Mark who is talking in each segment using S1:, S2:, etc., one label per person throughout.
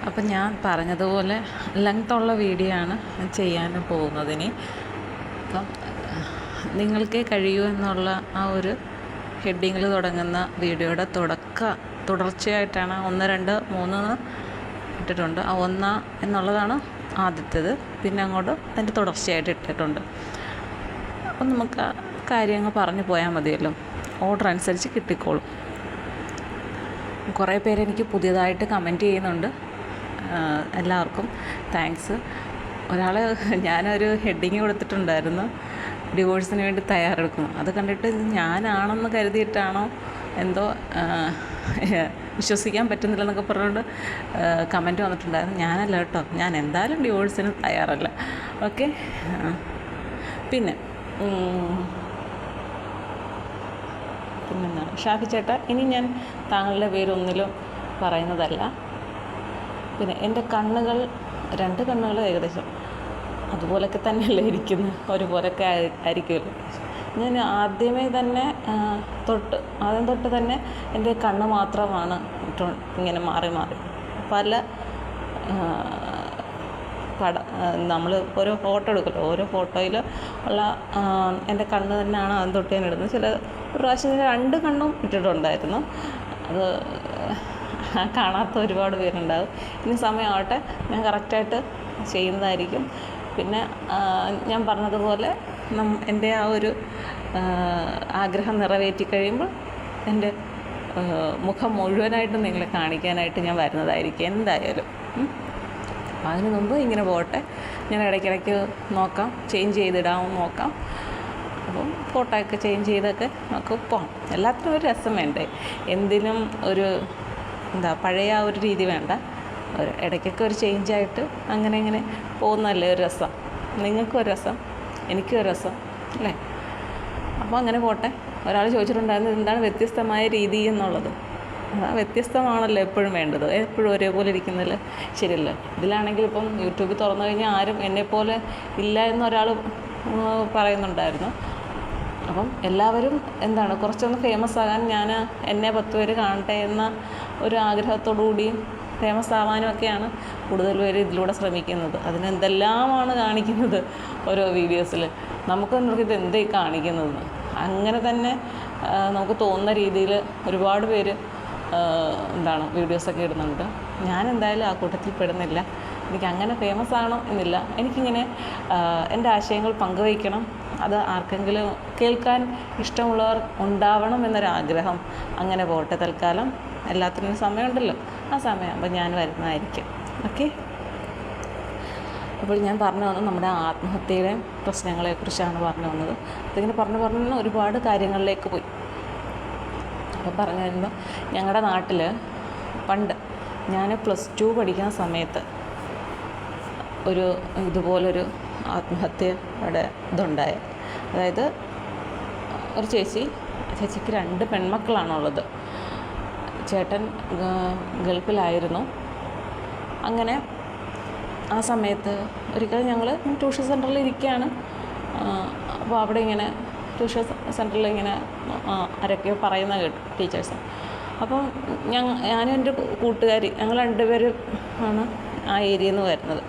S1: അപ്പം ഞാൻ പറഞ്ഞതുപോലെ ലെങ്ത്തുള്ള വീഡിയോ ആണ് ചെയ്യാൻ പോകുന്നതിന്. അപ്പം നിങ്ങൾക്കേ കഴിയൂ എന്നുള്ള ആ ഒരു ഹെഡിങ്ങിൽ തുടങ്ങുന്ന വീഡിയോയുടെ തുടർച്ചയായിട്ടാണ് 1, 2, 3 ഇട്ടിട്ടുണ്ട്. ആ 1 എന്നുള്ളതാണ് ആദ്യത്തേത്. പിന്നെ അങ്ങോട്ട് അതിൻ്റെ തുടർച്ചയായിട്ട് ഇട്ടിട്ടുണ്ട്. അപ്പം നമുക്ക് ആ കാര്യങ്ങൾ പറഞ്ഞു പോയാൽ മതിയല്ലോ, ഓർഡർ അനുസരിച്ച് കിട്ടിക്കോളും. കുറേ പേര് എനിക്ക് പുതിയതായിട്ട് കമൻറ്റ് ചെയ്യുന്നുണ്ട്. എല്ലാവർക്കും താങ്ക്സ്. ഒരാൾ ഞാനൊരു ഹെഡിങ് കൊടുത്തിട്ടുണ്ടായിരുന്നു, ഡിവോഴ്സിന് വേണ്ടി തയ്യാറെടുക്കുന്നു. അത് കണ്ടിട്ട് ഞാനാണെന്ന് കരുതിയിട്ടാണോ എന്തോ വിശ്വസിക്കാൻ പറ്റുന്നില്ലെന്നൊക്കെ പറഞ്ഞുകൊണ്ട് കമൻറ്റ് വന്നിട്ടുണ്ടായിരുന്നു. ഞാനല്ല കേട്ടോ, ഞാൻ എന്തായാലും ഡിവോഴ്സിന് തയ്യാറല്ല. ഓക്കെ. പിന്നെന്താണ്, ഷാഫി ചേട്ടാ, ഇനി ഞാൻ താങ്കളുടെ പേരൊന്നിലും പറയുന്നതല്ല. പിന്നെ എൻ്റെ കണ്ണുകൾ, 2 കണ്ണുകൾ ഏകദേശം അതുപോലൊക്കെ തന്നെയല്ലേ ഇരിക്കുന്നത്, ഒരുപോലൊക്കെ ആയിരിക്കുമല്ലോ. ഞാൻ ആദ്യം തൊട്ട് തന്നെ എൻ്റെ കണ്ണ് മാത്രമാണ് ഇങ്ങനെ മാറി പല നമ്മൾ ഓരോ ഫോട്ടോ എടുക്കുമല്ലോ, ഓരോ ഫോട്ടോയിൽ ഉള്ള എൻ്റെ കണ്ണ് തന്നെയാണ് ആദ്യം തൊട്ട് ഞാൻ ഇടുന്നത്. ഒരു പ്രാവശ്യം 2 കണ്ണും ഇട്ടിട്ടുണ്ടായിരുന്നു. അത് കാണാത്ത ഒരുപാട് പേരുണ്ടാകും. ഇനി സമയമാവട്ടെ, ഞാൻ കറക്റ്റായിട്ട് ചെയ്യുന്നതായിരിക്കും. പിന്നെ ഞാൻ പറഞ്ഞതുപോലെ എൻ്റെ ആ ഒരു ആഗ്രഹം നിറവേറ്റി കഴിയുമ്പോൾ എൻ്റെ മുഖം മുഴുവനായിട്ട് നിങ്ങളെ കാണിക്കാനായിട്ട് ഞാൻ വരുന്നതായിരിക്കും എന്തായാലും. അപ്പം അതിന് മുമ്പ് ഇങ്ങനെ പോട്ടെ, ഞാൻ ഇടയ്ക്കിടയ്ക്ക് നോക്കാം, ചേഞ്ച് ചെയ്തിടാമെന്ന് നോക്കാം. അപ്പം ഫോട്ടോയൊക്കെ ചേഞ്ച് ചെയ്തൊക്കെ നമുക്ക് പോകാം. എല്ലാത്തിനും ഒരു രസം വേണ്ടേ, എന്തിനും ഒരു പഴയ ആ ഒരു രീതി വേണ്ട. ഇടയ്ക്കൊക്കെ ഒരു ചേഞ്ചായിട്ട് അങ്ങനെ പോകുന്നതല്ലേ ഒരു രസം. നിങ്ങൾക്കും ഒരു രസം, എനിക്കും ഒരു രസം അല്ലേ. അപ്പോൾ അങ്ങനെ പോട്ടെ. ഒരാൾ ചോദിച്ചിട്ടുണ്ടായിരുന്നു എന്താണ് വ്യത്യസ്തമായ രീതി എന്നുള്ളത്. വ്യത്യസ്തമാണല്ലോ എപ്പോഴും വേണ്ടത്, എപ്പോഴും ഒരേപോലെ ഇരിക്കുന്നില്ല, ശരിയല്ല. ഇതിലാണെങ്കിൽ ഇപ്പം യൂട്യൂബ് തുറന്നു കഴിഞ്ഞാൽ ആരും എന്നെപ്പോലെ ഇല്ല എന്നൊരാൾ പറയുന്നുണ്ടായിരുന്നു. അപ്പം എല്ലാവരും കുറച്ചൊന്ന് ഫേമസ് ആകാൻ, ഞാൻ എന്നെ 10 പേര് കാണട്ടെ എന്ന ഒരു ആഗ്രഹത്തോടു കൂടിയും ഫേമസ് ആവാനും ഒക്കെയാണ് കൂടുതൽ പേര് ഇതിലൂടെ ശ്രമിക്കുന്നത്. അതിനെന്തെല്ലാമാണ് കാണിക്കുന്നത് ഓരോ വീഡിയോസിൽ. നമുക്ക് ഇത് എന്തേ കാണിക്കുന്നതെന്ന് അങ്ങനെ തന്നെ നമുക്ക് തോന്നുന്ന രീതിയിൽ ഒരുപാട് പേര് വീഡിയോസൊക്കെ ഇടുന്നുണ്ട്. ഞാൻ എന്തായാലും ആ കൂട്ടത്തിൽ പെടുന്നില്ല. എനിക്ക് അങ്ങനെ ഫേമസ് ആകണം എന്നില്ല. എനിക്കിങ്ങനെ എൻ്റെ ആശയങ്ങൾ പങ്കുവയ്ക്കണം, അത് ആർക്കെങ്കിലും കേൾക്കാൻ ഇഷ്ടമുള്ളവർ ഉണ്ടാവണം എന്നൊരാഗ്രഹം. അങ്ങനെ പോട്ടെ. തൽക്കാലം എല്ലാത്തിനും സമയമുണ്ടല്ലോ, ആ സമയമാകുമ്പോൾ ഞാൻ വരുന്നതായിരിക്കും. ഓക്കെ. അപ്പോൾ ഞാൻ പറഞ്ഞു വന്നത് നമ്മുടെ ആത്മഹത്യയുടെ പ്രശ്നങ്ങളെക്കുറിച്ചാണ് പറഞ്ഞു വന്നത്. അതിങ്ങനെ പറഞ്ഞ് ഒരുപാട് കാര്യങ്ങളിലേക്ക് പോയി. അപ്പോൾ പറഞ്ഞു വരുമ്പോൾ ഞങ്ങളുടെ നാട്ടിൽ പണ്ട് ഞാൻ +2 പഠിക്കുന്ന സമയത്ത് ഇതുപോലൊരു ആത്മഹത്യയുടെ ഇതുണ്ടായി. അതായത് ഒരു ചേച്ചിക്ക് 2 പെൺമക്കളാണുള്ളത്. ചേട്ടൻ ഗൾഫിലായിരുന്നു. അങ്ങനെ ആ സമയത്ത് ഒരിക്കൽ ഞങ്ങൾ ട്യൂഷൻ സെൻറ്ററിൽ ഇരിക്കുകയാണ്. അപ്പോൾ അവിടെ ഇങ്ങനെ ട്യൂഷൻ സെൻറ്ററിൽ ഇങ്ങനെ ആരൊക്കെയോ പറയുന്ന കേട്ടു, ടീച്ചേഴ്സ്. അപ്പം ഞാനും എൻ്റെ കൂട്ടുകാരി, ഞങ്ങൾ 2 പേരും ആണ് ആ ഏരിയയിൽ നിന്ന് വരുന്നത്,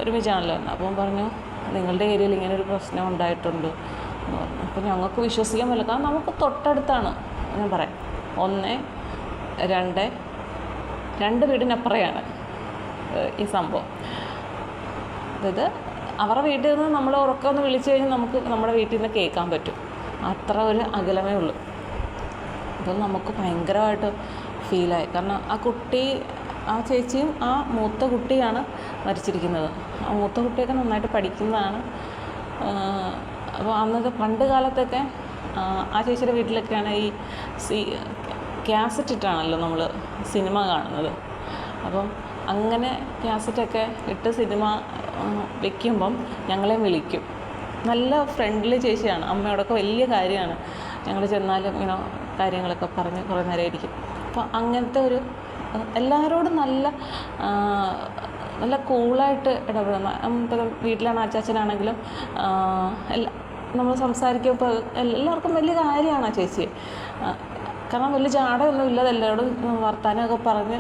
S1: ഒരുമിച്ചാണല്ലോ വരുന്നത്. അപ്പം പറഞ്ഞു നിങ്ങളുടെ ഏരിയയിൽ ഇങ്ങനെ ഒരു പ്രശ്നം ഉണ്ടായിട്ടുണ്ട് എന്ന് പറഞ്ഞു. അപ്പോൾ ഞങ്ങൾക്ക് വിശ്വസിക്കാൻ പറ്റില്ല, കാരണം നമുക്ക് തൊട്ടടുത്താണ്. ഞാൻ പറയാം, 1, 2 വീടിനപ്പുറയാണ് ഈ സംഭവം. അതായത് അവരുടെ വീട്ടിൽ നിന്ന് നമ്മൾ ഉറക്കമൊന്ന് വിളിച്ചു കഴിഞ്ഞാൽ നമുക്ക് നമ്മുടെ വീട്ടിൽ നിന്ന് കേൾക്കാൻ പറ്റും. അത്ര ഒരു അകലമേ ഉള്ളൂ. അപ്പോൾ നമുക്ക് ഭയങ്കരമായിട്ട് ഫീലായി. കാരണം ആ ചേച്ചിയും ആ മൂത്ത കുട്ടിയാണ് മരിച്ചിരിക്കുന്നത്. ആ മൂത്ത കുട്ടിയൊക്കെ നന്നായിട്ട് പഠിക്കുന്നതാണ്. അപ്പോൾ അന്നൊക്കെ പണ്ട് കാലത്തൊക്കെ ആ ചേച്ചിയുടെ വീട്ടിലൊക്കെയാണ് ഈ കാസറ്റ് ഇട്ടാണല്ലോ നമ്മൾ സിനിമ കാണുന്നത്. അപ്പം അങ്ങനെ കാസറ്റൊക്കെ ഇട്ട് സിനിമ വയ്ക്കുമ്പം ഞങ്ങളെയും വിളിക്കും. നല്ല ഫ്രണ്ട്ലി ചേച്ചിയാണ്, അമ്മയോടൊക്കെ വലിയ കാര്യമാണ്. ഞങ്ങൾ ചെന്നാലും ഇങ്ങനെ കാര്യങ്ങളൊക്കെ പറഞ്ഞ് കുറേ നേരം ഇരിക്കും. അപ്പോൾ അങ്ങനത്തെ എല്ലാവരോടും നല്ല കൂളായിട്ട് ഇടപെടുന്ന. ഇപ്പോൾ വീട്ടിലാണ് അച്ചാച്ചനാണെങ്കിലും നമ്മൾ സംസാരിക്കുമ്പോൾ എല്ലാവർക്കും വലിയ കാര്യമാണ് ആ ചേച്ചി. കാരണം വലിയ ജാടയൊന്നും ഇല്ലാതെ എല്ലാവരോടും വർത്തമാനമൊക്കെ പറഞ്ഞ്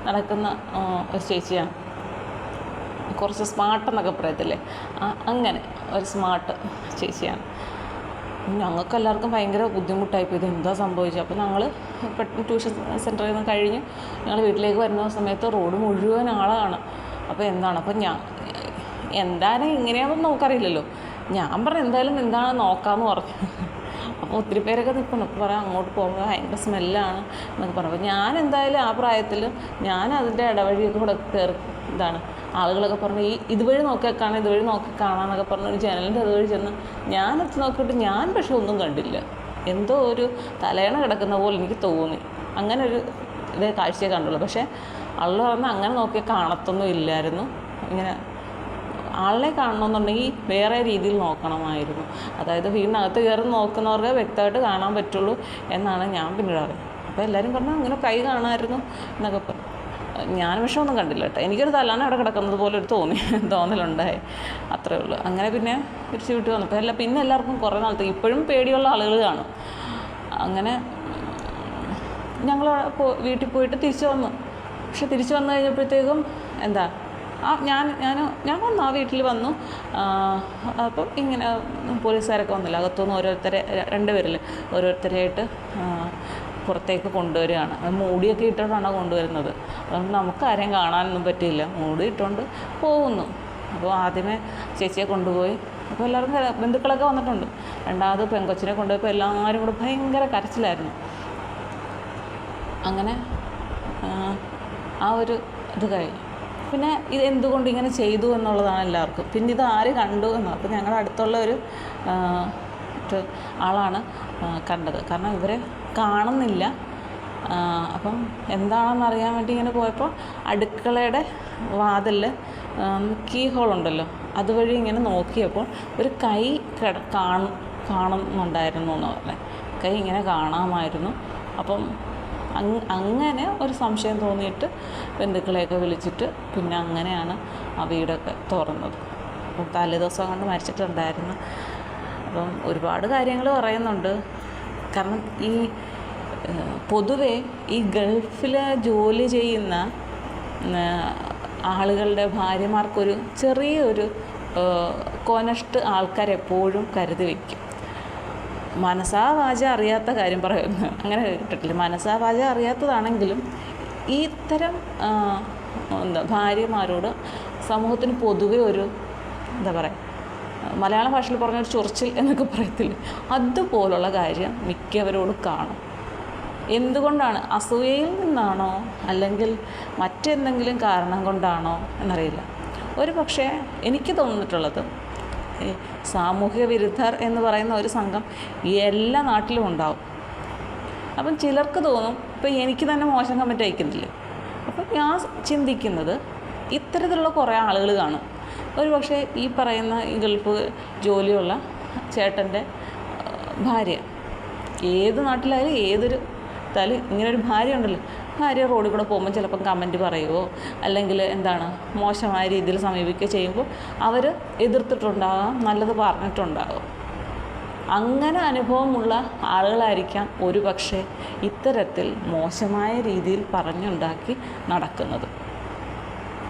S1: നടക്കുന്ന ഒരു ചേച്ചിയാണ്. കുറച്ച് സ്മാർട്ടെന്നൊക്കെ പറയത്തില്ലേ, അങ്ങനെ ഒരു സ്മാർട്ട് ചേച്ചിയാണ്. ഞങ്ങൾക്ക് എല്ലാവർക്കും ഭയങ്കര ബുദ്ധിമുട്ടായിപ്പോയി, ഇത് എന്താ സംഭവിച്ചത്. അപ്പോൾ ഞങ്ങൾ പെട്ടെന്ന് ട്യൂഷൻ സെൻറ്ററിൽ നിന്ന് കഴിഞ്ഞ് ഞങ്ങൾ വീട്ടിലേക്ക് വരുന്ന സമയത്ത് റോഡ് മുഴുവൻ ആളാണ്. അപ്പോൾ എന്താണ്, അപ്പോൾ എന്താണ് ഇങ്ങനെയാണെന്ന് നമുക്കറിയില്ലല്ലോ. ഞാൻ പറഞ്ഞു എന്തായാലും എന്താണ് നോക്കാമെന്ന് പറഞ്ഞു. അപ്പോൾ ഒത്തിരി പേരൊക്കെ നിൽക്കണം. അപ്പോൾ പറയാം അങ്ങോട്ട് പോകുമ്പോൾ ഭയങ്കര സ്മെല്ലാണ് എന്നൊക്കെ പറഞ്ഞു. അപ്പോൾ ഞാൻ എന്തായാലും ആ പ്രായത്തിൽ ഞാൻ അതിൻ്റെ ഇടവഴിയൊക്കെ കൂടെ കയറി ആളുകളൊക്കെ പറഞ്ഞ് ഇതുവഴി നോക്കിയാൽ കാണാമെന്നൊക്കെ പറഞ്ഞ് ഒരു ജനലിൻ്റെ അതുവഴി ചെന്ന് ഞാനെത്തി നോക്കിയിട്ട് ഞാൻ പക്ഷെ ഒന്നും കണ്ടില്ല. എന്തോ ഒരു തലയണ കിടക്കുന്ന പോലെ എനിക്ക് തോന്നി. അങ്ങനെ ഒരു ഇതേ കാഴ്ചയെ കണ്ടുള്ളൂ. പക്ഷേ ആളുകൾ പറഞ്ഞാൽ അങ്ങനെ നോക്കിയാൽ കാണത്തൊന്നും ഇല്ലായിരുന്നു. ഇങ്ങനെ ആളിനെ കാണണമെന്നുണ്ടെങ്കിൽ വേറെ രീതിയിൽ നോക്കണമായിരുന്നു. അതായത് വീടിനകത്ത് കയറി നോക്കുന്നവർക്ക് വ്യക്തമായിട്ട് കാണാൻ പറ്റുള്ളൂ എന്നാണ് ഞാൻ പിന്നീട് അറിയുന്നത്. അപ്പോൾ എല്ലാവരും പറഞ്ഞു അങ്ങനെ കൈ കാണാമായിരുന്നു എന്നൊക്കെ പറഞ്ഞു. ഞാൻ പക്ഷേ ഒന്നും കണ്ടില്ല കേട്ടോ. എനിക്കൊരു തലാന അവിടെ കിടക്കുന്നത് പോലെ ഒരു തോന്നലുണ്ടായി, അത്രേ ഉള്ളൂ. അങ്ങനെ പിന്നെ തിരിച്ച് വീട്ടിൽ വന്നപ്പോൾ പിന്നെ എല്ലാവർക്കും കുറേ നാളത്തേക്ക് ഇപ്പോഴും പേടിയുള്ള ആളുകൾ കാണും. അങ്ങനെ ഞങ്ങൾ വീട്ടിൽ പോയിട്ട് തിരിച്ചു വന്നു. പക്ഷെ തിരിച്ചു വന്നു കഴിഞ്ഞപ്പോഴത്തേക്കും ഞാൻ വന്നു, ആ വീട്ടിൽ വന്നു. അപ്പം ഇങ്ങനെ പോലീസുകാരൊക്കെ വന്നില്ല, അകത്തുനിന്ന് ഓരോരുത്തരെയായിട്ട് പുറത്തേക്ക് കൊണ്ടുവരികയാണ്. മൂടിയൊക്കെ ഇട്ടിട്ടാണ് കൊണ്ടുവരുന്നത്. അതുകൊണ്ട് നമുക്ക് ആരെയും കാണാനൊന്നും പറ്റിയില്ല, മൂടി ഇട്ടുകൊണ്ട് പോകുന്നു. അപ്പോൾ ആദ്യമേ ചേച്ചിയെ കൊണ്ടുപോയി. അപ്പോൾ എല്ലാവർക്കും ബന്ധുക്കളൊക്കെ വന്നിട്ടുണ്ട്. രണ്ടാമത് പെങ്കൊച്ചിനെ കൊണ്ടുപോയപ്പോൾ എല്ലാവരും കൂടെ ഭയങ്കര കരച്ചിലായിരുന്നു. അങ്ങനെ ആ ഒരു ഇത് കഴിഞ്ഞു. പിന്നെ ഇത് എന്തുകൊണ്ട് ഇങ്ങനെ ചെയ്തു എന്നുള്ളതാണ് എല്ലാവർക്കും. പിന്നെ ഇത് ആര് കണ്ടു എന്നാണ്. അപ്പോൾ ഞങ്ങളുടെ അടുത്തുള്ള ഒരു ആളാണ് കണ്ടത്. കാരണം ഇവരെ കാണുന്നില്ല. അപ്പം എന്താണെന്ന് അറിയാൻ വേണ്ടി ഇങ്ങനെ പോയപ്പോൾ അടുക്കളയുടെ വാതിലിൽ കീ ഹോളുണ്ടല്ലോ, അതുവഴി ഇങ്ങനെ നോക്കിയപ്പോൾ ഒരു കൈ കാണുന്നുണ്ടായിരുന്നു എന്ന് പറഞ്ഞത്. കൈ ഇങ്ങനെ കാണാമായിരുന്നു. അപ്പം അങ്ങനെ ഒരു സംശയം തോന്നിയിട്ട് ബന്ധുക്കളെയൊക്കെ വിളിച്ചിട്ട് പിന്നെ അങ്ങനെയാണ് ആ വീടൊക്കെ തുറന്നത്. അപ്പം തലേദിവസം കൊണ്ട് മരിച്ചിട്ടുണ്ടായിരുന്നു. അപ്പം ഒരുപാട് കാര്യങ്ങൾ പറയുന്നുണ്ട്. കാരണം ഈ പൊതുവെ ഈ ഗൾഫിൽ ജോലി ചെയ്യുന്ന ആളുകളുടെ ഭാര്യമാർക്കൊരു ചെറിയൊരു കോനഷ്ട് ആൾക്കാരെപ്പോഴും കരുതി വയ്ക്കും. മനസാ വാച അറിയാത്ത കാര്യം പറയുന്നു, അങ്ങനെ കേട്ടിട്ടില്ല. മനസാ വാച അറിയാത്തതാണെങ്കിലും ഇത്തരം ഭാര്യമാരോട് സമൂഹത്തിന് പൊതുവെ ഒരു മലയാള ഭാഷയിൽ പറഞ്ഞൊരു ചൊറിച്ചിൽ എന്നൊക്കെ പറയത്തില്ലേ, അതുപോലുള്ള കാര്യം മിക്കവരോടും കാണും. എന്തുകൊണ്ടാണ്? അസൂയയിൽ നിന്നാണോ അല്ലെങ്കിൽ മറ്റെന്തെങ്കിലും കാരണം കൊണ്ടാണോ എന്നറിയില്ല. ഒരു പക്ഷേ എനിക്ക് തോന്നിയിട്ടുള്ളത് ഈ സാമൂഹിക വിരുദ്ധർ എന്ന് പറയുന്ന ഒരു സംഘം എല്ലാ നാട്ടിലും ഉണ്ടാവും. അപ്പം ചിലർക്ക് തോന്നും ഇപ്പം എനിക്ക് തന്നെ മോശം കമൻറ്റ് അയക്കുന്നില്ലേ. അപ്പം ഞാൻ ചിന്തിക്കുന്നത് ഇത്തരത്തിലുള്ള കുറേ ആളുകൾ കാണും. ഒരു പക്ഷേ ഈ പറയുന്ന ഈ ഗൾഫ് ജോലിയുള്ള ചേട്ടൻ്റെ ഭാര്യ ഏത് നാട്ടിലായാലും ഏതൊരു ഇങ്ങനൊരു ഭാര്യ ഉണ്ടല്ലോ, ഭാര്യ റോഡിൽ കൂടെ പോകുമ്പോൾ ചിലപ്പം കമൻറ്റ് പറയുമോ അല്ലെങ്കിൽ മോശമായ രീതിയിൽ സമീപിക്കുകയോ ചെയ്യുമ്പോൾ അവർ എതിർത്തിട്ടുണ്ടാകാം, നല്ലത് പറഞ്ഞിട്ടുണ്ടാകും. അങ്ങനെ അനുഭവമുള്ള ആളുകളായിരിക്കാം ഒരു പക്ഷേ ഇത്തരത്തിൽ മോശമായ രീതിയിൽ പറഞ്ഞുണ്ടാക്കി നടക്കുന്നത്.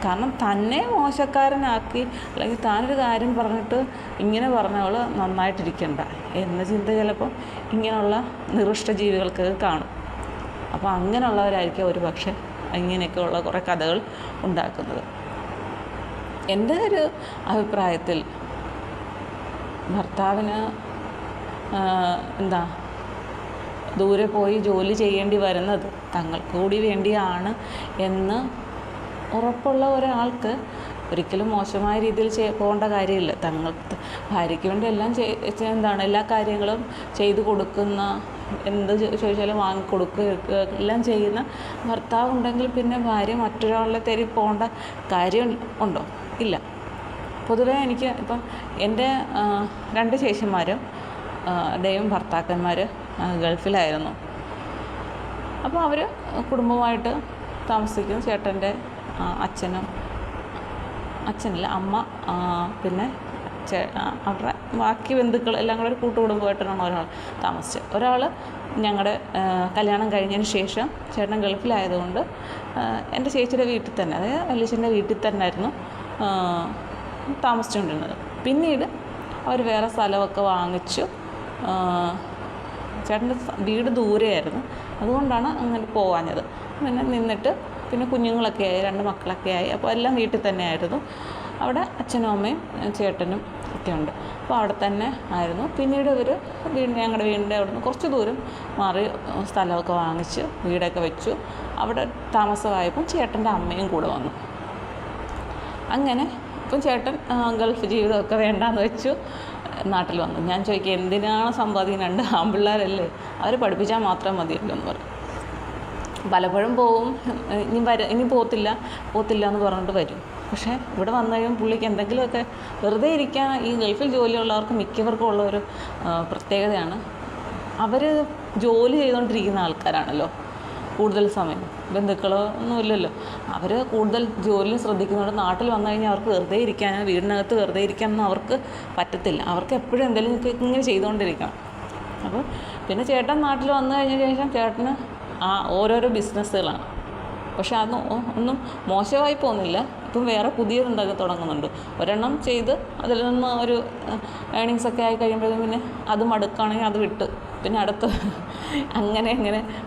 S1: കാരണം തന്നെ മോശക്കാരനാക്കി അല്ലെങ്കിൽ താനൊരു കാര്യം പറഞ്ഞിട്ട് ഇങ്ങനെ പറഞ്ഞവൾ നന്നായിട്ടിരിക്കണ്ട എന്ന ചിന്ത ചിലപ്പോൾ ഇങ്ങനെയുള്ള നികൃഷ്ട ജീവികൾക്ക് കാണും. അപ്പോൾ അങ്ങനെയുള്ളവരായിരിക്കും ഒരു പക്ഷേ ഇങ്ങനെയൊക്കെയുള്ള കുറേ കഥകൾ ഉണ്ടാക്കുന്നത്. എൻ്റെ ഒരു അഭിപ്രായത്തിൽ ഭർത്താവിന് ദൂരെ പോയി ജോലി ചെയ്യേണ്ടി വരുന്നത് തങ്ങൾക്ക് കൂടി വേണ്ടിയാണ് എന്ന് ഉറപ്പുള്ള ഒരാൾക്ക് ഒരിക്കലും മോശമായ രീതിയിൽ പോകേണ്ട കാര്യമില്ല. തങ്ങൾക്ക് ഭാര്യയ്ക്ക് വേണ്ടി എല്ലാം എല്ലാ കാര്യങ്ങളും ചെയ്തു കൊടുക്കുന്ന, എന്ത് ചോദിച്ചാലും വാങ്ങിക്കൊടുക്കുക എല്ലാം ചെയ്യുന്ന ഭർത്താവ് ഉണ്ടെങ്കിൽ പിന്നെ ഭാര്യ മറ്റൊരാളെ തേടി പോകേണ്ട കാര്യം ഉണ്ടോ? ഇല്ല. പൊതുവേ എനിക്ക് ഇപ്പം എൻ്റെ 2 ചേച്ചിമാരും ഭർത്താക്കന്മാർ ഗൾഫിലായിരുന്നു. അപ്പോൾ അവർ കുടുംബമായിട്ട് താമസിക്കും. ചേട്ടൻ്റെ അച്ഛനല്ല അമ്മ, പിന്നെ അവരുടെ ബാക്കി ബന്ധുക്കൾ എല്ലാം കൂടെ ഒരു കൂട്ടുകുടുംബമായിട്ടാണ് ഒരാൾ താമസിച്ചത്. ഒരാൾ ഞങ്ങളുടെ കല്യാണം കഴിഞ്ഞതിന് ശേഷം ചേട്ടൻ ഗൾഫിലായതുകൊണ്ട് എൻ്റെ ചേച്ചിയുടെ വീട്ടിൽ തന്നെ, അതായത് വല്യച്ഛൻ്റെ വീട്ടിൽ തന്നെ ആയിരുന്നു താമസിച്ചുകൊണ്ടിരുന്നത്. പിന്നീട് അവർ വേറെ സ്ഥലമൊക്കെ വാങ്ങിച്ചു. ചേട്ടൻ്റെ വീട് ദൂരെയായിരുന്നു, അതുകൊണ്ടാണ് അങ്ങനെ പോവാഞ്ഞത്. പിന്നെ നിന്നിട്ട് പിന്നെ കുഞ്ഞുങ്ങളൊക്കെ ആയി, 2 മക്കളൊക്കെ ആയി. അപ്പോൾ എല്ലാം വീട്ടിൽ തന്നെ ആയിരുന്നു. അവിടെ അച്ഛനും അമ്മയും ചേട്ടനും ഒക്കെ ഉണ്ട്. അപ്പോൾ അവിടെ തന്നെ ആയിരുന്നു. പിന്നീട് ഇവർ ഞങ്ങളുടെ വീടിൻ്റെ അവിടെ നിന്ന് കുറച്ച് ദൂരം മാറി സ്ഥലമൊക്കെ വാങ്ങിച്ച് വീടൊക്കെ വെച്ചു. അവിടെ താമസമായപ്പോൾ ചേട്ടൻ്റെ അമ്മയും കൂടെ വന്നു. അങ്ങനെ ഇപ്പം ചേട്ടൻ ഗൾഫ് ജീവിതമൊക്കെ വേണ്ടാന്ന് വെച്ചു, നാട്ടിൽ വന്നു. ഞാൻ ചോദിക്കുക, എന്തിനാണ് സമ്പാദിക്കുന്നത്? 2 ആൺപിള്ളേരല്ലേ, അവർ പഠിപ്പിച്ചാൽ മാത്രം മതിയല്ലോ എന്ന് പറയും. പലപ്പോഴും പോവും, ഇനി പോകത്തില്ല എന്ന് പറഞ്ഞിട്ട് വരും. പക്ഷേ ഇവിടെ വന്നു കഴിയുമ്പോൾ പുള്ളിക്ക് എന്തെങ്കിലുമൊക്കെ വെറുതെ ഇരിക്കാൻ, ഈ ഗൾഫിൽ ജോലിയുള്ളവർക്ക് മിക്കവർക്കും ഉള്ളൊരു പ്രത്യേകതയാണ്, അവർ ജോലി ചെയ്തുകൊണ്ടിരിക്കുന്ന ആൾക്കാരാണല്ലോ കൂടുതൽ സമയം. ബന്ധുക്കളോ ഒന്നുമില്ലല്ലോ, അവർ കൂടുതൽ ജോലിയിൽ ശ്രദ്ധിക്കുന്നതുകൊണ്ട് നാട്ടിൽ വന്നു കഴിഞ്ഞാൽ അവർക്ക് വെറുതെ ഇരിക്കാനോ വീടിനകത്ത് വെറുതെ ഇരിക്കാനൊന്നും അവർക്ക് പറ്റത്തില്ല. അവർക്ക് എപ്പോഴും എന്തെങ്കിലും ഇങ്ങനെ ചെയ്തുകൊണ്ടിരിക്കണം. അപ്പോൾ പിന്നെ ചേട്ടൻ നാട്ടിൽ വന്നു കഴിഞ്ഞ ശേഷം ചേട്ടന് ഓരോരോ ബിസിനസ്സുകളാണ്. പക്ഷെ അത് ഒന്നും മോശമായി പോകുന്നില്ല. ഇപ്പം വേറെ പുതിയതുണ്ടാക്കി തുടങ്ങുന്നുണ്ട്. ഒരെണ്ണം ചെയ്ത് അതിൽ നിന്ന് ഒരു ഏണിങ്സൊക്കെ ആയി കഴിയുമ്പോഴത്തേക്കും പിന്നെ അത് മടുക്കുകയാണെങ്കിൽ അത് വിട്ട് പിന്നെ അടുത്ത് അങ്ങനെ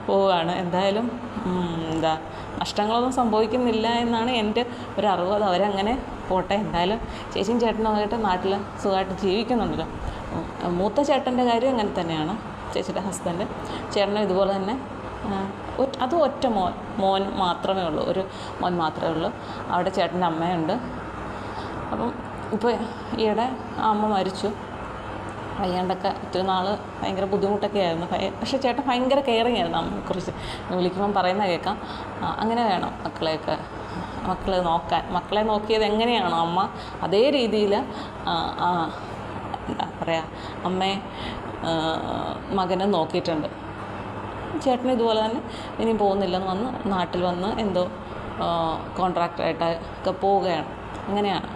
S1: പോവുകയാണ്. എന്തായാലും നഷ്ടങ്ങളൊന്നും സംഭവിക്കുന്നില്ല എന്നാണ് എൻ്റെ ഒരറിവ്. അത് അവരങ്ങനെ പോട്ടെ. എന്തായാലും ചേച്ചിയും ചേട്ടനുമായിട്ട് നാട്ടിൽ സുഖമായിട്ട് ജീവിക്കുന്നുണ്ടല്ലോ. മൂത്ത ചേട്ടൻ്റെ കാര്യം അങ്ങനെ തന്നെയാണ്. ചേച്ചിയുടെ ഹസ്ബൻഡ്, ചേട്ടനും ഇതുപോലെ തന്നെ. അത് ഒറ്റ മോൻ മാത്രമേ ഉള്ളൂ, ഒരു മോൻ മാത്രമേ ഉള്ളൂ. അവിടെ ചേട്ടൻ്റെ അമ്മയുണ്ട്. അപ്പം ഇപ്പോൾ ഈയിടെ അമ്മ മരിച്ചു. വയ്യാണ്ടൊക്കെ ഒത്തിരി നാൾ ഭയങ്കര ബുദ്ധിമുട്ടൊക്കെ ആയിരുന്നു. പക്ഷേ ചേട്ടൻ ഭയങ്കര കെയറിങ് ആയിരുന്നു അമ്മയെക്കുറിച്ച്. വിളിക്കുമ്പം പറയുന്ന കേൾക്കാം, അങ്ങനെ വേണം മക്കളെ നോക്കാൻ. മക്കളെ നോക്കിയത് എങ്ങനെയാണോ അമ്മ, അതേ രീതിയിൽ എന്താ പറയുക, അമ്മയെ മകനെ നോക്കിയിട്ടുണ്ട്. ചേട്ടൻ ഇതുപോലെ തന്നെ ഇനിയും പോകുന്നില്ലെന്ന് വന്ന് നാട്ടിൽ വന്ന് എന്തോ കോൺട്രാക്ടറായിട്ടൊക്കെ പോവുകയാണ്. അങ്ങനെയാണ്.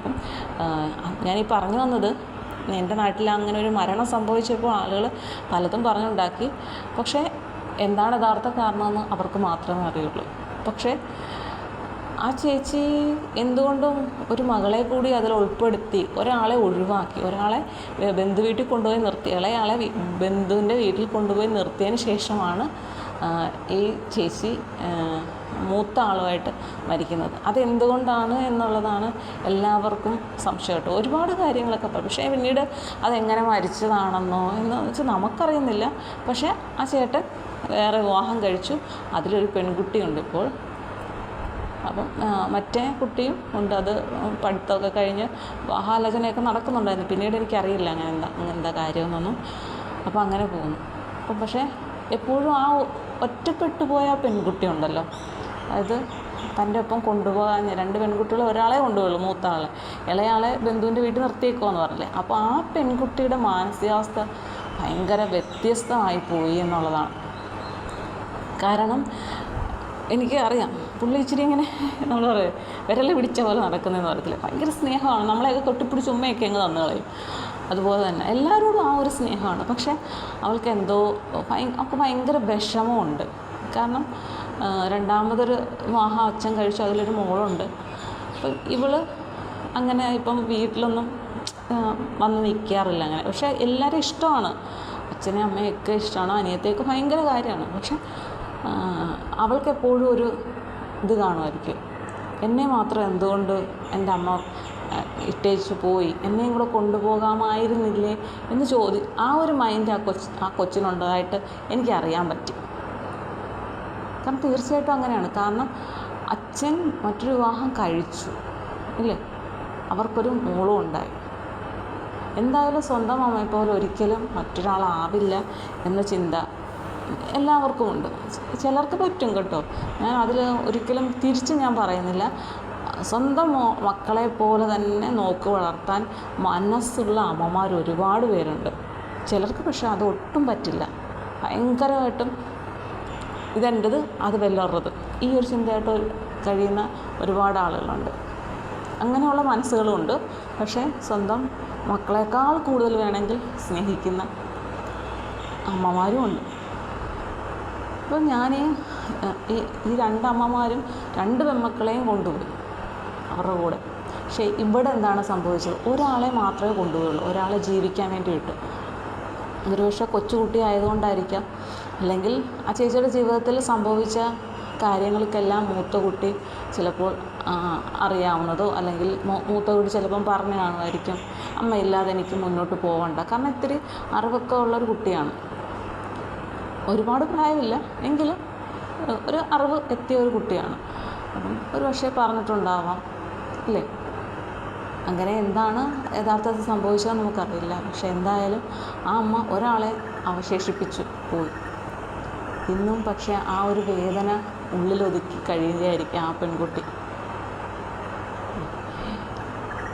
S1: അപ്പം ഞാനീ പറഞ്ഞു വന്നത്, എൻ്റെ നാട്ടിൽ അങ്ങനെ ഒരു മരണം സംഭവിച്ചപ്പോൾ ആളുകൾ പലതും പറഞ്ഞുണ്ടാക്കി. പക്ഷേ എന്താണ് യഥാർത്ഥ കാരണമെന്ന് അവർക്ക് മാത്രമേ അറിയുള്ളൂ. പക്ഷേ ആ ചേച്ചി എന്തുകൊണ്ടും ഒരു മകളെ കൂടി അതിൽ ഉൾപ്പെടുത്തി ഒരാളെ ഒഴിവാക്കി, ഒരാളെ ബന്ധുവീട്ടിൽ കൊണ്ടുപോയി നിർത്തി, ഇളയാളെ ബന്ധുവിൻ്റെ വീട്ടിൽ കൊണ്ടുപോയി നിർത്തിയതിന് ശേഷമാണ് ഈ ചേച്ചി മൂത്ത ആളുമായിട്ട് മരിക്കുന്നത്. അതെന്തുകൊണ്ടാണ് എന്നുള്ളതാണ് എല്ലാവർക്കും സംശയം കേട്ടോ. ഒരുപാട് കാര്യങ്ങളൊക്കെ പറയും. പക്ഷേ പിന്നീട് അതെങ്ങനെ മരിച്ചതാണെന്നോ എന്ന് വെച്ചാൽ നമുക്കറിയുന്നില്ല. പക്ഷേ ആ ചേട്ടൻ വേറെ വിവാഹം കഴിച്ചു, അതിലൊരു പെൺകുട്ടിയുണ്ട് ഇപ്പോൾ. അപ്പം മറ്റേ കുട്ടിയും ഉണ്ട്. അത് പഠിത്തമൊക്കെ കഴിഞ്ഞ് വിവാഹാലോചനയൊക്കെ നടക്കുന്നുണ്ടായിരുന്നു. പിന്നീട് എനിക്കറിയില്ല അങ്ങനെന്താ കാര്യമെന്നൊന്നും. അപ്പോൾ അങ്ങനെ പോകുന്നു. അപ്പം പക്ഷേ എപ്പോഴും ആ ഒറ്റപ്പെട്ടു പോയ പെൺകുട്ടി ഉണ്ടല്ലോ, അതായത് തൻ്റെ ഒപ്പം കൊണ്ടുപോകാൻ 2 പെൺകുട്ടികൾ, ഒരാളെ കൊണ്ടുപോയുള്ളൂ, മൂത്ത ആളെ. ഇളയാളെ ബന്ധുവിൻ്റെ വീട്ടിൽ നിർത്തിയേക്കുമെന്ന് പറഞ്ഞില്ലേ. അപ്പോൾ ആ പെൺകുട്ടിയുടെ മാനസികാവസ്ഥ ഭയങ്കര വ്യത്യസ്തമായി പോയി എന്നുള്ളതാണ്. കാരണം എനിക്ക് അറിയാം, പുള്ളി ഇച്ചിരി ഇങ്ങനെ നമ്മൾ പറയും വിരൽ പിടിച്ച പോലെ നടക്കുന്നതെന്ന് പറയത്തില്ല. ഭയങ്കര സ്നേഹമാണ്, നമ്മളെയൊക്കെ തൊട്ടിപ്പിടിച്ച് ഉമ്മയൊക്കെ അങ്ങ് തന്നു കളയും. അതുപോലെ തന്നെ എല്ലാവരോടും ആ ഒരു സ്നേഹമാണ്. പക്ഷേ അവൾക്ക് എന്തോ അവൾക്ക് ഭയങ്കര വിഷമമുണ്ട്. കാരണം രണ്ടാമതൊരു വിവാഹം അച്ഛൻ കഴിച്ചു, അതിലൊരു മോളുണ്ട്. അപ്പം ഇവൾ അങ്ങനെ ഇപ്പം വീട്ടിലൊന്നും വന്ന് നിൽക്കാറില്ല അങ്ങനെ. പക്ഷേ എല്ലാവരും ഇഷ്ടമാണ്, അച്ഛനെയും അമ്മയൊക്കെ ഇഷ്ടമാണ്, അനിയത്തേക്ക് ഭയങ്കര കാര്യമാണ്. പക്ഷെ അവൾക്ക് എപ്പോഴും ഒരു ഇത് കാണുമായിരിക്കും, എന്നെ മാത്രം എന്തുകൊണ്ട് എൻ്റെ അമ്മ ഇട്ടേച്ച് പോയി, എന്നെയും കൂടെ കൊണ്ടുപോകാമായിരുന്നില്ലേ എന്ന് ആ ഒരു മൈൻഡ് ആ കൊച്ചിനുള്ളതായിട്ട് എനിക്കറിയാൻ പറ്റി. കാരണം തീർച്ചയായിട്ടും അങ്ങനെയാണ്. കാരണം അച്ഛൻ മറ്റൊരു വിവാഹം കഴിച്ചു ഇല്ലേ, അവർക്കൊരു മോളും ഉണ്ടായി. എന്തായാലും സ്വന്തം അമ്മയെ പോലെ ഒരിക്കലും മറ്റൊരാളാവില്ല എന്ന ചിന്ത എല്ലാവർക്കും ഉണ്ട്. ചിലർക്ക് പറ്റും കേട്ടോ, ഞാൻ അതിൽ ഒരിക്കലും തിരിച്ച് ഞാൻ പറയുന്നില്ല. സ്വന്തം മക്കളെ പോലെ തന്നെ നോക്കി വളർത്താൻ മനസ്സുള്ള അമ്മമാർ ഒരുപാട് പേരുണ്ട്. ചിലർക്ക് പക്ഷേ അത് ഒട്ടും പറ്റില്ല. ഭയങ്കരമായിട്ടും ഇതെൻ്റെത് അത് വല്ലവരുത്, ഈ ഒരു ചിന്തയായിട്ട് കഴിയുന്ന ഒരുപാട് ആളുകളുണ്ട്. അങ്ങനെയുള്ള മനസ്സുകളുമുണ്ട്. പക്ഷേ സ്വന്തം മക്കളെക്കാൾ കൂടുതൽ വേണമെങ്കിൽ സ്നേഹിക്കുന്ന അമ്മമാരും ഉണ്ട്. അപ്പോൾ ഞാൻ ഈ രണ്ടമ്മമാരും 2 പെൺമക്കളെയും കൊണ്ടുപോയി അവരുടെ കൂടെ. പക്ഷേ ഇവിടെ എന്താണ് സംഭവിച്ചത്? ഒരാളെ മാത്രമേ കൊണ്ടുപോയുള്ളൂ, ഒരാളെ ജീവിക്കാൻ വേണ്ടി വിട്ടു. ഒരുപക്ഷെ കൊച്ചുകുട്ടി ആയതുകൊണ്ടായിരിക്കാം, അല്ലെങ്കിൽ ആ ചേച്ചിയുടെ ജീവിതത്തിൽ സംഭവിച്ച കാര്യങ്ങൾക്കെല്ലാം മൂത്ത കുട്ടി ചിലപ്പോൾ അറിയാവുന്നതോ, അല്ലെങ്കിൽ മൂത്ത കുട്ടി ചിലപ്പം പറഞ്ഞു കാണുമായിരിക്കും, അമ്മയില്ലാതെ എനിക്ക് മുന്നോട്ട് പോകണ്ട. കാരണം ഇത്തിരി അറിവൊക്കെ ഉള്ളൊരു കുട്ടിയാണ്, ഒരുപാട് പ്രായമില്ല എങ്കിലും ഒരു അറിവ് എത്തിയ ഒരു കുട്ടിയാണ്. അപ്പം ഒരു പക്ഷേ പറഞ്ഞിട്ടുണ്ടാവാം അല്ലേ. അങ്ങനെ എന്താണ് യഥാർത്ഥത്തിൽ സംഭവിച്ചതെന്ന് നമുക്കറിയില്ല. പക്ഷെ എന്തായാലും ആ അമ്മ ഒരാളെ അവശേഷിപ്പിച്ചു പോയി. ഇന്നും പക്ഷേ ആ ഒരു വേദന ഉള്ളിലൊതുക്കി കഴിയുകയായിരിക്കും ആ പെൺകുട്ടി.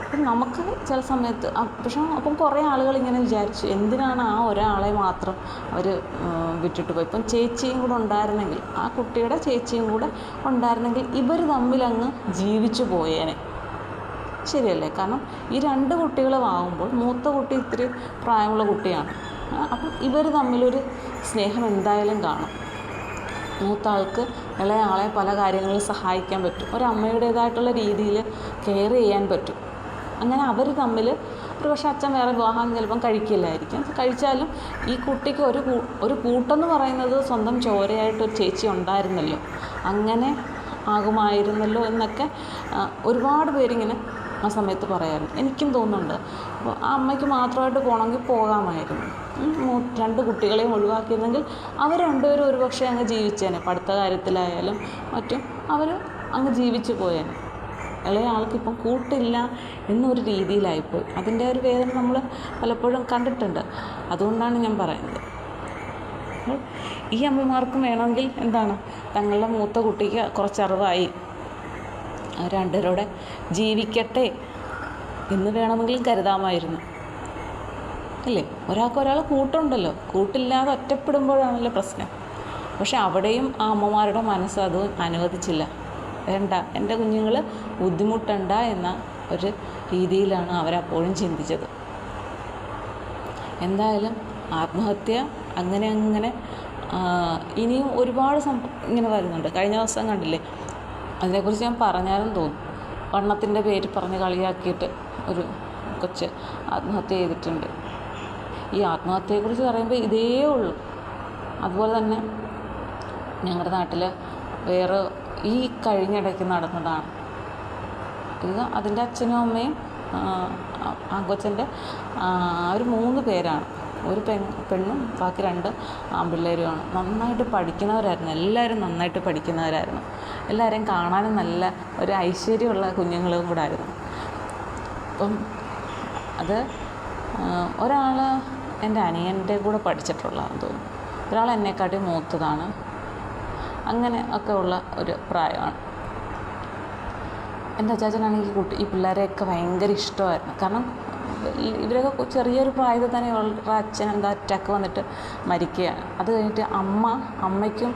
S1: അപ്പം നമുക്ക് ചില സമയത്ത് പക്ഷെ അപ്പം കുറേ ആളുകൾ ഇങ്ങനെ വിചാരിച്ചു, എന്തിനാണ് ആ ഒരാളെ മാത്രം അവർ വിട്ടിട്ട് പോയി. ഇപ്പം ചേച്ചിയും കൂടെ ഉണ്ടായിരുന്നെങ്കിൽ, ആ കുട്ടിയുടെ ചേച്ചിയും കൂടെ ഉണ്ടായിരുന്നെങ്കിൽ ഇവർ തമ്മിലങ്ങ് ജീവിച്ചു പോയേനെ. ശരിയല്ലേ? കാരണം ഈ 2 കുട്ടികളുമാകുമ്പോൾ മൂത്ത കുട്ടി ഇത്തിരി പ്രായമുള്ള കുട്ടിയാണ്. അപ്പം ഇവർ തമ്മിലൊരു സ്നേഹം എന്തായാലും കാണും. മൂത്ത ആൾക്ക് ഇളയ ആളെ പല കാര്യങ്ങളിൽ സഹായിക്കാൻ പറ്റും, ഒരമ്മയുടേതായിട്ടുള്ള രീതിയിൽ കെയർ ചെയ്യാൻ പറ്റും. അങ്ങനെ അവർ തമ്മിൽ ഒരു പക്ഷേ അച്ഛൻ വേറെ വിവാഹം ചിലപ്പം കഴിക്കില്ലായിരിക്കും, കഴിച്ചാലും ഈ കുട്ടിക്ക് ഒരു കൂട്ടെന്ന് പറയുന്നത് സ്വന്തം ചോരയായിട്ടൊരു ചേച്ചി ഉണ്ടായിരുന്നല്ലോ, അങ്ങനെ ആകുമായിരുന്നല്ലോ എന്നൊക്കെ ഒരുപാട് പേരിങ്ങനെ ആ സമയത്ത് പറയാമായിരുന്നു. എനിക്കും തോന്നുന്നുണ്ട്, അപ്പോൾ ആ അമ്മയ്ക്ക് മാത്രമായിട്ട് പോകണമെങ്കിൽ പോകാമായിരുന്നു. 2 കുട്ടികളെയും ഒഴിവാക്കിയിരുന്നെങ്കിൽ അവർ 2 പേരും ഒരുപക്ഷെ അങ്ങ് ജീവിച്ചേനെ, പഠിത്ത കാര്യത്തിലായാലും മറ്റും അവർ അങ്ങ് ജീവിച്ചു പോയേനെ. ഇളയ ആൾക്കിപ്പം കൂട്ടില്ല എന്നൊരു രീതിയിലായിപ്പോയി. അതിൻ്റെ ഒരു വേദന നമ്മൾ പലപ്പോഴും കണ്ടിട്ടുണ്ട്. അതുകൊണ്ടാണ് ഞാൻ പറയുന്നത്, ഈ അമ്മമാർക്കും വേണമെങ്കിൽ എന്താണ്, തങ്ങളുടെ മൂത്ത കുട്ടിക്ക് കുറച്ചറിവായി, 2 പേരോടെ ജീവിക്കട്ടെ എന്ന് വേണമെങ്കിലും കരുതാമായിരുന്നു അല്ലേ. ഒരാൾ കൂട്ടുണ്ടല്ലോ, കൂട്ടില്ലാതെ ഒറ്റപ്പെടുമ്പോഴാണല്ലോ പ്രശ്നം. പക്ഷെ അവിടെയും ആ അമ്മമാരുടെ മനസ്സ് അത് അനുവദിച്ചില്ല. വേണ്ട, എൻ്റെ കുഞ്ഞുങ്ങൾ ബുദ്ധിമുട്ടണ്ട എന്ന ഒരു രീതിയിലാണ് അവരപ്പോഴും ചിന്തിച്ചത്. എന്തായാലും ആത്മഹത്യ അങ്ങനെ ഇനിയും ഒരുപാട് ഇങ്ങനെ വരുന്നുണ്ട്. കഴിഞ്ഞ ദിവസം കണ്ടില്ലേ, അതിനെക്കുറിച്ച് ഞാൻ പറഞ്ഞാലും തോന്നും. വണ്ണത്തിൻ്റെ പേര് പറഞ്ഞ് കളിയാക്കിയിട്ട് ഒരു കൊച്ച് ആത്മഹത്യ ചെയ്തിട്ടുണ്ട്. ഈ ആത്മഹത്യയെക്കുറിച്ച് പറയുമ്പോൾ ഇതേ ഉള്ളൂ. അതുപോലെ തന്നെ ഞങ്ങളുടെ നാട്ടിൽ വേറെ ഈ കഴിഞ്ഞിടയ്ക്ക് നടന്നതാണ് ഇത്. അതിൻ്റെ അച്ഛനും അമ്മയും ആ കൊച്ചൻ്റെ അവർ 3 പേരാണ്, ഒരു പെണ്ണും ബാക്കി 2 ആൺപിള്ളേരുമാണ്. നന്നായിട്ട് പഠിക്കുന്നവരായിരുന്നു, എല്ലാവരും നന്നായിട്ട് പഠിക്കുന്നവരായിരുന്നു. എല്ലാവരെയും കാണാനും നല്ല ഒരു ഐശ്വര്യമുള്ള കുഞ്ഞുങ്ങളും കൂടെ ആയിരുന്നു. അപ്പം അത് ഒരാൾ എൻ്റെ അനിയൻ്റെ കൂടെ പഠിച്ചിട്ടുള്ളതാണെന്ന് തോന്നുന്നു, ഒരാൾ എന്നെക്കാട്ടി മൂത്തതാണ്. അങ്ങനെ ഒക്കെ ഉള്ള ഒരു പ്രായമാണ്. എൻ്റെ അച്ചാച്ചനാണെങ്കിൽ ഈ പിള്ളേരെയൊക്കെ ഭയങ്കര ഇഷ്ടമായിരുന്നു. കാരണം ഇവരൊക്കെ ചെറിയൊരു പ്രായത്തിൽ തന്നെ ഇവരുടെ അച്ഛൻ അറ്റാക്ക് വന്നിട്ട് മരിക്കുകയാണ്. അത് കഴിഞ്ഞിട്ട് അമ്മയ്ക്കും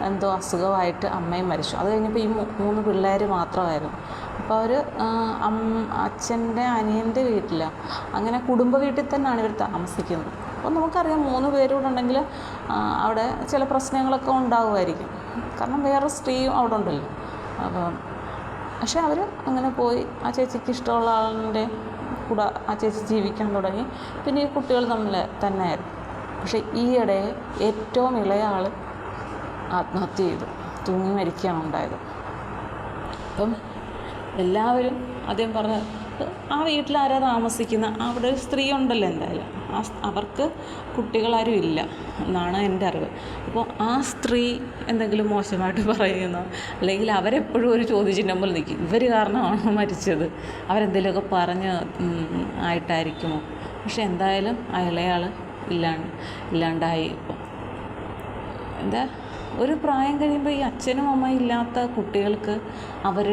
S1: എന്തോ അസുഖമായിട്ട് അമ്മയും മരിച്ചു. അത് കഴിഞ്ഞപ്പോൾ ഈ 3 പിള്ളേർ മാത്രമായിരുന്നു. അപ്പോൾ അവർ അച്ഛൻ്റെ അനിയൻ്റെ വീട്ടിലാണ്, അങ്ങനെ കുടുംബ വീട്ടിൽ തന്നെയാണ് ഇവർ താമസിക്കുന്നത്. അപ്പോൾ നമുക്കറിയാം 3 പേരൂടെ ഉണ്ടെങ്കിൽ അവിടെ ചില പ്രശ്നങ്ങളൊക്കെ ഉണ്ടാകുമായിരിക്കും, കാരണം വേറെ സ്ത്രീയും അവിടെ ഉണ്ടല്ലോ. അപ്പം പക്ഷെ അവർ അങ്ങനെ പോയി ആ ചേച്ചിക്ക് ഇഷ്ടമുള്ള ആളിൻ്റെ കൂടെ ആ ചേച്ചി ജീവിക്കാൻ തുടങ്ങി. പിന്നെ ഈ കുട്ടികൾ തമ്മിൽ തന്നെയായിരുന്നു. പക്ഷേ ഈയിടെ ഏറ്റവും ഇളയ ആൾ ആത്മഹത്യ ചെയ്തു, തൂങ്ങി മരിക്കുകയാണ് ഉണ്ടായത്. അപ്പം എല്ലാവരും ആദ്യം പറഞ്ഞ ആ വീട്ടിലാരാ താമസിക്കുന്ന, അവിടെ ഒരു സ്ത്രീ ഉണ്ടല്ലോ എന്തായാലും, അവർക്ക് കുട്ടികളാരും ഇല്ല എന്നാണ് എൻ്റെ അറിവ്. അപ്പോൾ ആ സ്ത്രീ എന്തെങ്കിലും മോശമായിട്ട് പറയുന്നോ, അല്ലെങ്കിൽ അവരെപ്പോഴും ഒരു ചോദ്യചിഹ്നം പോലെ നിൽക്കും, ഇവർ കാരണമാണോ മരിച്ചത്, അവരെന്തെങ്കിലുമൊക്കെ പറഞ്ഞ് ആയിട്ടായിരിക്കുമോ. പക്ഷെ എന്തായാലും ആ ഇളയാൾ ഇല്ലാണ്ടായി. ഇപ്പം ഒരു പ്രായം കഴിയുമ്പോൾ ഈ അച്ഛനും അമ്മയും ഇല്ലാത്ത കുട്ടികൾക്ക് അവർ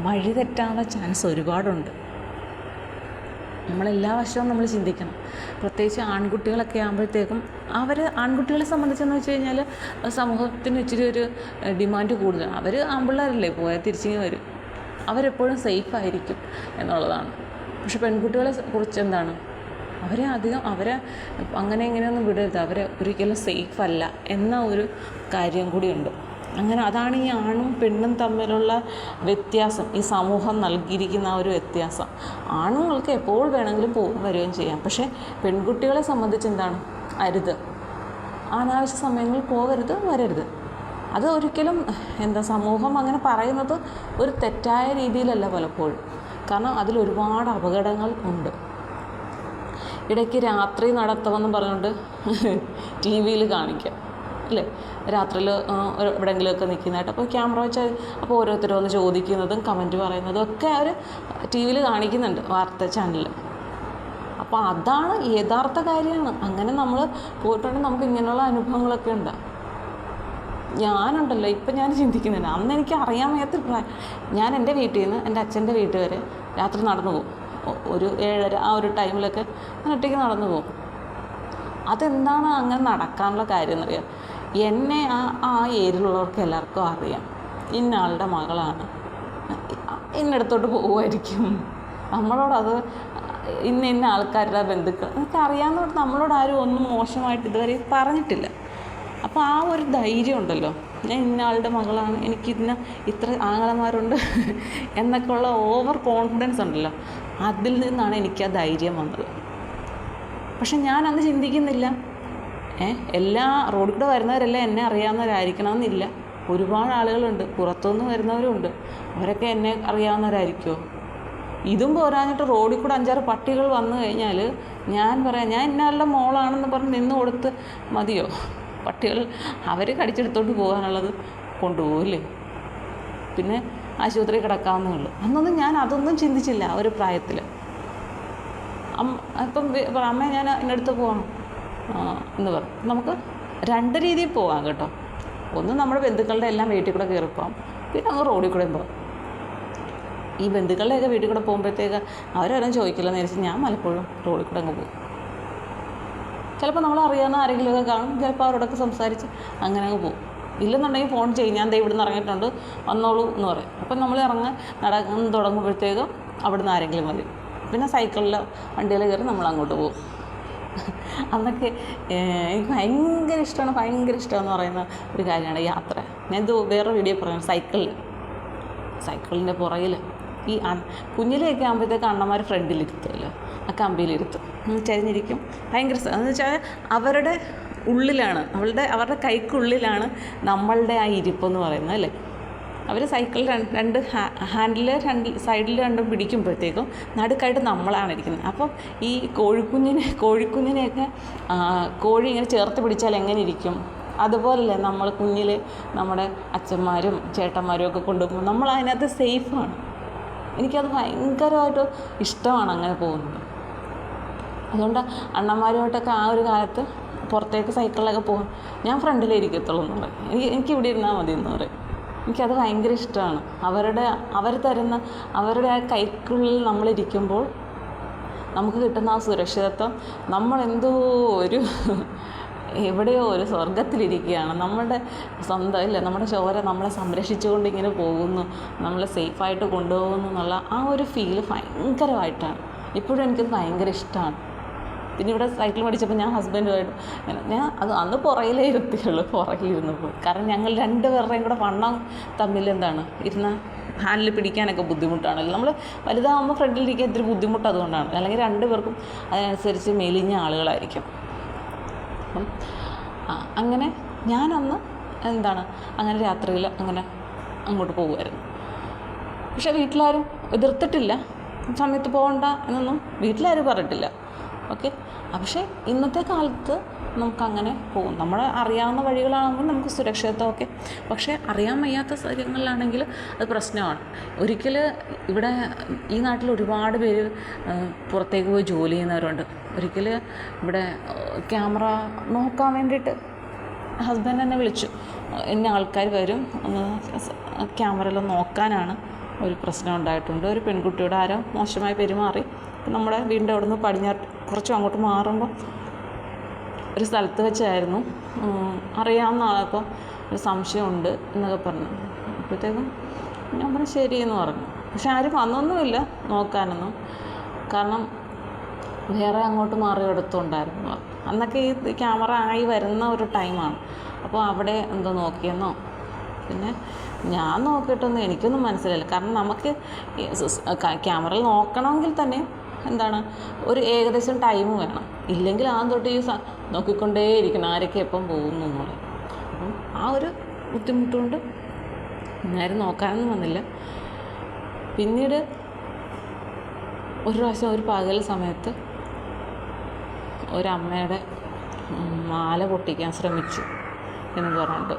S1: വഴി തെറ്റാനുള്ള ചാൻസ് ഒരുപാടുണ്ട്. നമ്മളെല്ലാ വശവും നമ്മൾ ചിന്തിക്കണം. പ്രത്യേകിച്ച് ആൺകുട്ടികളൊക്കെ ആകുമ്പോഴത്തേക്കും ആൺകുട്ടികളെ സംബന്ധിച്ചെന്ന് വെച്ച് കഴിഞ്ഞാൽ സമൂഹത്തിന് ഇച്ചിരി ഒരു ഡിമാൻഡ് കൂടുതലാണ്. അവർ ആൺപിള്ളേരല്ലേ, പോയാൽ തിരിച്ചിങ്ങ് വരും, അവരെപ്പോഴും സേഫായിരിക്കും എന്നുള്ളതാണ്. പക്ഷെ പെൺകുട്ടികളെ കുറിച്ച് എന്താണ്, അവരെ അങ്ങനെ ഇങ്ങനെയൊന്നും വിടരുത്, അവരെ ഒരിക്കലും സേഫ് അല്ല എന്ന ഒരു കാര്യം കൂടിയുണ്ട്. അങ്ങനെ അതാണ് ഈ ആണും പെണ്ണും തമ്മിലുള്ള വ്യത്യാസം, ഈ സമൂഹം നൽകിയിരിക്കുന്ന ആ ഒരു വ്യത്യാസം. ആണുങ്ങൾക്ക് എപ്പോൾ വേണമെങ്കിലും വരികയും ചെയ്യാം, പക്ഷേ പെൺകുട്ടികളെ സംബന്ധിച്ച് എന്താണ്, അരുത്, അനാവശ്യ സമയങ്ങളിൽ പോകരുത്, വരരുത്. അത് ഒരിക്കലും സമൂഹം അങ്ങനെ പറയുന്നത് ഒരു തെറ്റായ രീതിയിലല്ല പലപ്പോഴും, കാരണം അതിലൊരുപാട് അപകടങ്ങൾ ഉണ്ട്. ഇടയ്ക്ക് രാത്രി നടത്തമെന്ന് പറഞ്ഞുകൊണ്ട് ടി വിയിൽ കാണിക്കാം അല്ലേ, രാത്രിയിൽ എവിടെയെങ്കിലുമൊക്കെ നിൽക്കുന്നതായിട്ട്. അപ്പോൾ ക്യാമറ വെച്ചാൽ അപ്പോൾ ഓരോരുത്തരും വന്ന് ചോദിക്കുന്നതും കമൻറ്റ് പറയുന്നതും ഒക്കെ അവർ ടി വിയിൽ കാണിക്കുന്നുണ്ട്, വാർത്താ ചാനലിൽ. അപ്പോൾ അതാണ് യഥാർത്ഥ കാര്യമാണ്. അങ്ങനെ നമ്മൾ പോയിട്ടുണ്ടെങ്കിൽ നമുക്ക് ഇങ്ങനെയുള്ള അനുഭവങ്ങളൊക്കെ ഉണ്ടാകും. ഞാനുണ്ടല്ലോ ഇപ്പം ഞാൻ ചിന്തിക്കുന്നില്ല, അന്ന് എനിക്ക് അറിയാൻ വയ്യാത്തൊരു പ്രായം. ഞാൻ എൻ്റെ വീട്ടിൽ നിന്ന് എൻ്റെ അച്ഛൻ്റെ വീട്ടിൽ വരെ രാത്രി നടന്നു പോകും, ഒരു 7:30 ആ ഒരു ടൈമിലൊക്കെ ഞാൻ ഒറ്റയ്ക്ക് നടന്നു പോകും. അതെന്താണ് അങ്ങനെ നടക്കാനുള്ള കാര്യം എന്നറിയാം, എന്നെ ആ ഏരിയയിലുള്ളവർക്ക് എല്ലാവർക്കും അറിയാം, ഇന്ന ആളുടെ മകളാണ്, ഇന്നടത്തോട്ട് പോകുമായിരിക്കും, നമ്മളോടത് ഇന്ന ആൾക്കാരുടെ ബന്ധുക്കൾ എന്നൊക്കെ അറിയാവുന്നതുകൊണ്ട് നമ്മളോട് ആരും ഒന്നും മോശമായിട്ട് ഇതുവരെ പറഞ്ഞിട്ടില്ല. അപ്പോൾ ആ ഒരു ധൈര്യം ഉണ്ടല്ലോ, ഞാൻ ഇന്ന ആളുടെ മകളാണ്, എനിക്ക് ഇത്ര ആങ്ങളമാരുണ്ട് എന്നൊക്കെ ഉള്ള ഓവർ കോൺഫിഡൻസ് ഉണ്ടല്ലോ, അതിൽ നിന്നാണ് എനിക്ക് ആ ധൈര്യം വന്നത്. പക്ഷെ ഞാൻ അന്ന് ചിന്തിക്കുന്നില്ല, എല്ലാ റോഡിൽ കൂടെ വരുന്നവരെല്ലാം എന്നെ അറിയാവുന്നവരായിരിക്കണം എന്നില്ല. ഒരുപാട് ആളുകളുണ്ട്, പുറത്തുനിന്ന് വരുന്നവരുണ്ട്, അവരൊക്കെ എന്നെ അറിയാവുന്നവരായിരിക്കുമോ? ഇതും പോരാഞ്ഞിട്ട് റോഡിൽ കൂടെ 5-6 പട്ടികൾ വന്നു കഴിഞ്ഞാൽ ഞാൻ പറയാം ഞാൻ ഇന്നാളുടെ മോളാണെന്ന് പറഞ്ഞ് നിന്ന് കൊടുത്ത് മതിയോ? പട്ടികൾ അവർ കടിച്ചെടുത്തോണ്ട് പോകാനുള്ളത് കൊണ്ടുപോകില്ലേ, പിന്നെ ആശുപത്രി കിടക്കാവുന്നേ ഉള്ളൂ. അന്നൊന്നും ഞാൻ അതൊന്നും ചിന്തിച്ചില്ല ആ ഒരു പ്രായത്തിൽ. ഇപ്പം അമ്മ ഞാൻ എൻ്റെ പോകണം എന്ന് പറഞ്ഞു. നമുക്ക് 2 രീതിയിൽ പോകാം കേട്ടോ. ഒന്ന് നമ്മുടെ ബന്ധുക്കളുടെ എല്ലാം വീട്ടിൽ കൂടെ കയറിപ്പോകാം, പിന്നെ അങ്ങ് റോഡിൽ കൂടെ പോകാം. ഈ ബന്ധുക്കളുടെയൊക്കെ വീട്ടിൽ കൂടെ പോകുമ്പോഴത്തേക്ക് അവരാരും ചോദിക്കില്ല നേരിച്ച് ഞാൻ പലപ്പോഴും റോഡിൽ കൂടെ അങ്ങ് പോകും. ചിലപ്പോൾ നമ്മൾ അറിയാവുന്ന ആരെങ്കിലുമൊക്കെ കാണും, ചിലപ്പോൾ അവരോടൊക്കെ സംസാരിച്ച് അങ്ങനെ അങ്ങ് പോകും. ഇല്ലെന്നുണ്ടെങ്കിൽ ഫോൺ ചെയ്യും, ഞാൻ ദേ ഇവിടുന്ന് ഇറങ്ങിയിട്ടുണ്ട് വന്നോളൂ എന്ന് പറയും. അപ്പം നമ്മൾ നടക്കാൻ തുടങ്ങുമ്പോഴത്തേക്കും അവിടുന്ന് ആരെങ്കിലും വരും. പിന്നെ സൈക്കിളിലോ വണ്ടിയിൽ കയറി നമ്മൾ അങ്ങോട്ട് പോകും. അന്നൊക്കെ എനിക്ക് ഭയങ്കര ഇഷ്ടമെന്ന് പറയുന്ന ഒരു കാര്യമാണ് യാത്ര. ഞാനിത് വേറെ വീഡിയോ പറയാം. സൈക്കിളിൻ്റെ പുറകിൽ ഈ കുഞ്ഞിലെയൊക്കെ ആകുമ്പോഴത്തേക്ക് അണ്ണന്മാർ ഫ്രണ്ടിലിരുത്തുമല്ലോ, ആ കമ്പിയിലിരുത്തും, ചരിഞ്ഞിരിക്കും. ഭയങ്കര എന്ന് വെച്ചാൽ അവരുടെ ഉള്ളിലാണ്, അവരുടെ കൈക്കുള്ളിലാണ് നമ്മളുടെ ആ ഇരിപ്പെന്ന് പറയുന്നത് അല്ലേ. അവർ സൈക്കിളിൽ രണ്ട് ഹാൻഡിൽ സൈഡിൽ രണ്ടും പിടിക്കുമ്പോഴത്തേക്കും നടുക്കായിട്ട് നമ്മളാണ് ഇരിക്കുന്നത്. അപ്പം ഈ കോഴിക്കുഞ്ഞിനെയൊക്കെ കോഴി ഇങ്ങനെ ചേർത്ത് പിടിച്ചാൽ എങ്ങനെ ഇരിക്കും, അതുപോലല്ലേ നമ്മൾ കുഞ്ഞിൽ നമ്മുടെ അച്ഛന്മാരും ചേട്ടന്മാരും ഒക്കെ കൊണ്ടുപോകുമ്പോൾ നമ്മൾ അതിനകത്ത് സേഫാണ്. എനിക്കത് ഭയങ്കരമായിട്ട് ഇഷ്ടമാണ് അങ്ങനെ പോകുന്നത്. അതുകൊണ്ട് അണ്ണന്മാരുമായിട്ടൊക്കെ ആ ഒരു കാലത്ത് പുറത്തേക്ക് സൈക്കിളിലൊക്കെ പോകും, ഞാൻ ഫ്രണ്ടിലിരിക്കത്തുള്ളൂ എന്ന് പറയും. എനിക്ക് ഇവിടെ ഇരുന്നാൽ മതി എന്ന് പറയും. എനിക്കത് ഭയങ്കര ഇഷ്ടമാണ്. അവർ തരുന്ന അവരുടെ ആ കൈക്കുള്ളിൽ നമ്മളിരിക്കുമ്പോൾ നമുക്ക് കിട്ടുന്ന ആ സുരക്ഷിതത്വം, നമ്മളെന്തോ എവിടെയോ ഒരു സ്വർഗത്തിലിരിക്കുകയാണ്. നമ്മുടെ സ്വന്തം ഇല്ല, നമ്മുടെ ചോര നമ്മളെ സംരക്ഷിച്ചുകൊണ്ട് ഇങ്ങനെ പോകുന്നു, നമ്മളെ സേഫായിട്ട് കൊണ്ടുപോകുന്നു എന്നുള്ള ആ ഒരു ഫീല് ഭയങ്കരമായിട്ടാണ്. ഇപ്പോഴും എനിക്കത് ഭയങ്കര ഇഷ്ടമാണ്. പിന്നെ ഇവിടെ സൈക്കിൾ പഠിച്ചപ്പോൾ ഞാൻ ഹസ്ബൻഡുമായിട്ട് അത് അന്ന് പുറകിലേ ഇരുത്തിയുള്ളൂ, പുറകിലിരുന്നപ്പോൾ. കാരണം ഞങ്ങൾ 2 പേരുടെയും കൂടെ വണ്ണം തമ്മിൽ ഇരുന്ന ഹാൻഡിൽ പിടിക്കാനൊക്കെ ബുദ്ധിമുട്ടാണല്ലോ. നമ്മൾ വലുതാകുമ്പോൾ ഫ്രണ്ടിലിരിക്കാൻ ഇത്തിരി ബുദ്ധിമുട്ട് അതുകൊണ്ടാണ്. അല്ലെങ്കിൽ 2 പേർക്കും അതിനനുസരിച്ച് മെലിഞ്ഞ ആളുകളായിരിക്കും. അപ്പം അങ്ങനെ ഞാനന്ന് അങ്ങനെ രാത്രിയിൽ അങ്ങനെ അങ്ങോട്ട് പോകുമായിരുന്നു. പക്ഷേ വീട്ടിലാരും എതിർത്തിട്ടില്ല, സമയത്ത് പോകണ്ട എന്നൊന്നും വീട്ടിലാരും പറഞ്ഞിട്ടില്ല. ഓക്കെ. പക്ഷേ ഇന്നത്തെ കാലത്ത് നമുക്കങ്ങനെ പോകും. നമ്മളെ അറിയാവുന്ന വഴികളാണെങ്കിൽ നമുക്ക് സുരക്ഷിതത്വമൊക്കെ. പക്ഷേ അറിയാൻ വയ്യാത്ത സ്ഥലങ്ങളിലാണെങ്കിൽ അത് പ്രശ്നമാണ്. ഒരിക്കൽ ഇവിടെ ഈ നാട്ടിൽ ഒരുപാട് പേര് പുറത്തേക്ക് പോയി ജോലി ചെയ്യുന്നവരുണ്ട്. ഒരിക്കൽ ഇവിടെ ക്യാമറ നോക്കാൻ വേണ്ടിയിട്ട് ഹസ്ബൻഡ് എന്നെ വിളിച്ചു, എന്നെ ആൾക്കാർ വരും ഒന്ന് ക്യാമറയിൽ നോക്കാനാണ്. ഒരു പ്രശ്നം ഉണ്ടായിട്ടുണ്ട്, ഒരു പെൺകുട്ടിയുടെ ആരോ മോശമായി പെരുമാറി. നമ്മുടെ വീടിൻ്റെ അവിടെ നിന്ന് പടിഞ്ഞാറ് കുറച്ചും അങ്ങോട്ട് മാറുമ്പോൾ ഒരു സ്ഥലത്ത് വെച്ചായിരുന്നു. അറിയാവുന്ന ആളപ്പോൾ ഒരു സംശയമുണ്ട് എന്നൊക്കെ പറഞ്ഞു. അപ്പോഴത്തേക്കും ഞാൻ പറഞ്ഞു ശരി എന്ന് പറഞ്ഞു. പക്ഷെ ആരും വന്നൊന്നുമില്ല നോക്കാനൊന്നും. കാരണം വേറെ അങ്ങോട്ട് മാറിയെടുത്തുണ്ടായിരുന്നു. അന്നൊക്കെ ഈ ക്യാമറ ആയി വരുന്ന ഒരു ടൈമാണ്. അപ്പോൾ അവിടെ എന്തോ നോക്കിയെന്നോ, പിന്നെ ഞാൻ നോക്കിയിട്ടൊന്നും എനിക്കൊന്നും മനസ്സിലായില്ല. കാരണം നമുക്ക് ക്യാമറയിൽ നോക്കണമെങ്കിൽ തന്നെ എന്താണ് ഒരു ഏകദേശം ടൈം വേണം. ഇല്ലെങ്കിൽ ആദ്യം തൊട്ട് ഈ നോക്കിക്കൊണ്ടേയിരിക്കണം ആരൊക്കെ എപ്പം പോകുന്നു എന്നുള്ളത്. അപ്പം ആ ഒരു ബുദ്ധിമുട്ടുകൊണ്ട് ആരും നോക്കാനൊന്നും വന്നില്ല. പിന്നീട് ഒരു പ്രാവശ്യം ഒരു പകൽ സമയത്ത് ഒരമ്മയുടെ മാല പൊട്ടിക്കാൻ ശ്രമിച്ചു എന്ന് പറഞ്ഞിട്ട്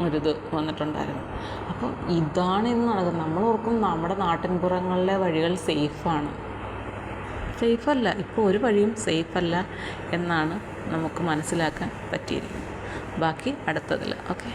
S1: ഒരിത് വന്നിട്ടുണ്ടായിരുന്നു. അപ്പം ഇതാണ് ഇന്ന് നടക്കുന്നത്. നമ്മൾ ഓർക്കും നമ്മുടെ നാട്ടിൻപുറങ്ങളിലെ വഴികൾ സേഫല്ല. ഇപ്പോൾ ഒരു വഴിയും സേഫല്ല എന്നാണ് നമുക്ക് മനസ്സിലാക്കാൻ പറ്റിയിരിക്കുന്നത്. ബാക്കി അടുത്തതിൽ. ഓക്കെ.